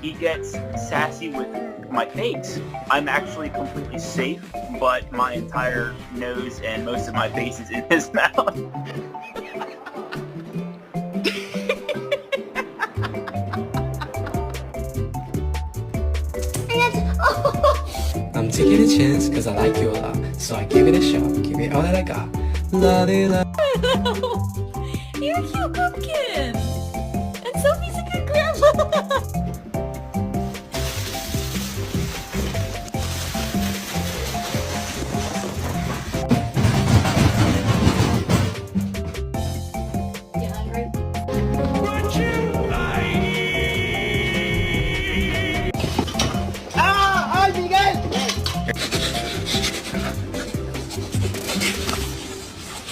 he gets sassy with my face, I'm actually completely safe, but my entire nose and most of my face is in his mouth. I'm taking a chance because I like you a lot, so I give it a shot, give it all that I got. La di la. You're a cute pumpkin! And Sophie's a good grandma!